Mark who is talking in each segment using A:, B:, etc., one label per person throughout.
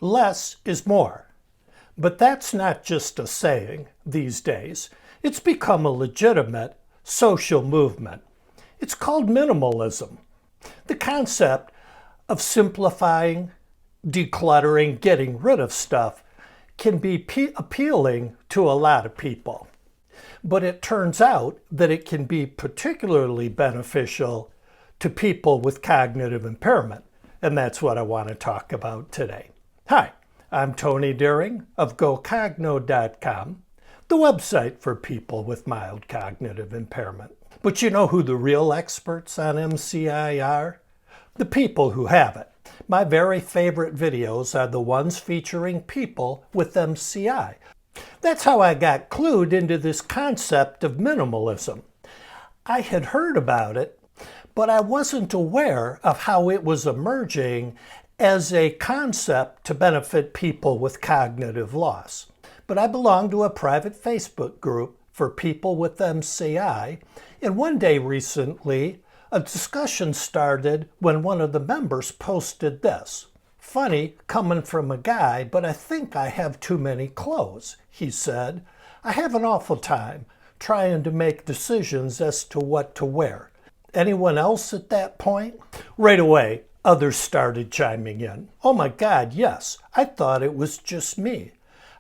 A: Less is more. But that's not just a saying these days. It's become a legitimate social movement. It's called minimalism. The concept of simplifying, decluttering, getting rid of stuff can be appealing to a lot of people. But it turns out that it can be particularly beneficial to people with cognitive impairment. And that's what I want to talk about today. Hi, I'm Tony Deering of GoCogno.com, the website for people with mild cognitive impairment. But you know who the real experts on MCI are? The people who have it. My very favorite videos are the ones featuring people with MCI. That's how I got clued into this concept of minimalism. I had heard about it, but I wasn't aware of how it was emerging as a concept to benefit people with cognitive loss. But I belong to a private Facebook group for people with MCI, and one day recently, a discussion started when one of the members posted this. Funny coming from a guy, but I think I have too many clothes, he said. I have an awful time trying to make decisions as to what to wear. Anyone else at that point? Right away, others started chiming in. Oh my God, yes, I thought it was just me.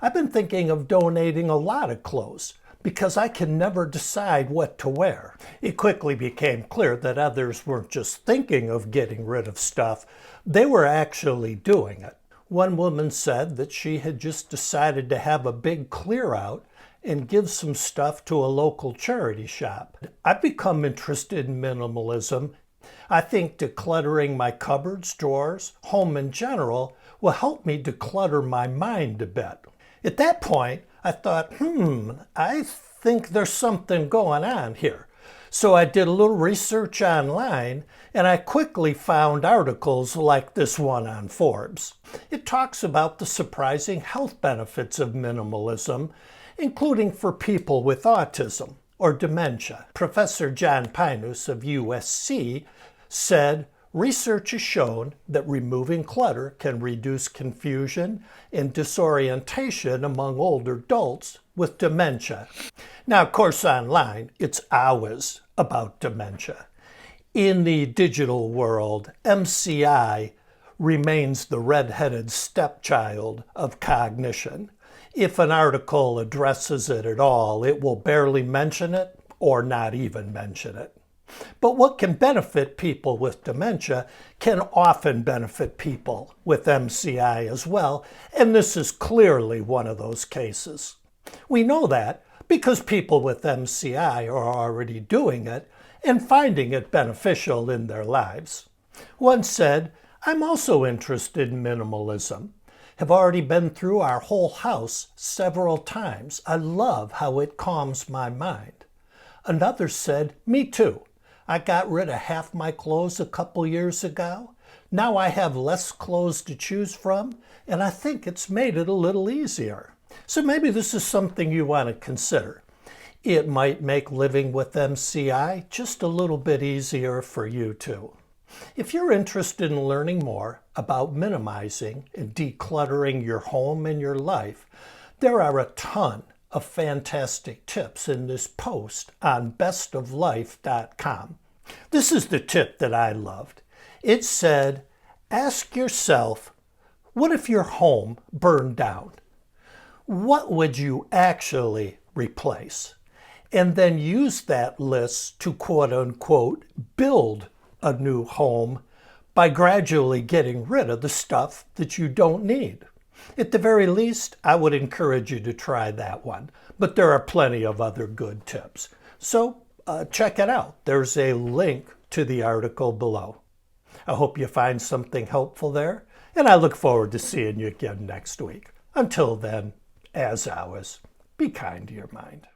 A: I've been thinking of donating a lot of clothes because I can never decide what to wear. It quickly became clear that others weren't just thinking of getting rid of stuff, they were actually doing it. One woman said that she had just decided to have a big clear out and give some stuff to a local charity shop. I've become interested in minimalism. I think decluttering my cupboards, drawers, home in general will help me declutter my mind a bit. At that point, I thought, I think there's something going on here. So I did a little research online, and I quickly found articles like this one on Forbes. It talks about the surprising health benefits of minimalism, including for people with autism or dementia. Professor John Pinus of USC said, research has shown that removing clutter can reduce confusion and disorientation among older adults with dementia. Now, of course, online, it's hours about dementia. In the digital world, MCI remains the red-headed stepchild of cognition. If an article addresses it at all, it will barely mention it or not even mention it. But what can benefit people with dementia can often benefit people with MCI as well, and this is clearly one of those cases. We know that because people with MCI are already doing it and finding it beneficial in their lives. One said, I'm also interested in minimalism. Have already been through our whole house several times. I love how it calms my mind. Another said, me too. I got rid of half my clothes a couple years ago. Now I have less clothes to choose from, and I think it's made it a little easier. So maybe this is something you want to consider. It might make living with MCI just a little bit easier for you too. If you're interested in learning more about minimizing and decluttering your home and your life, there are a ton of fantastic tips in this post on bestoflife.com. This is the tip that I loved. It said, ask yourself, what if your home burned down? What would you actually replace? And then use that list to quote unquote build a new home by gradually getting rid of the stuff that you don't need. At the very least, I would encourage you to try that one, but there are plenty of other good tips. So check it out. There's a link to the article below. I hope you find something helpful there, and I look forward to seeing you again next week. Until then, as always, be kind to your mind.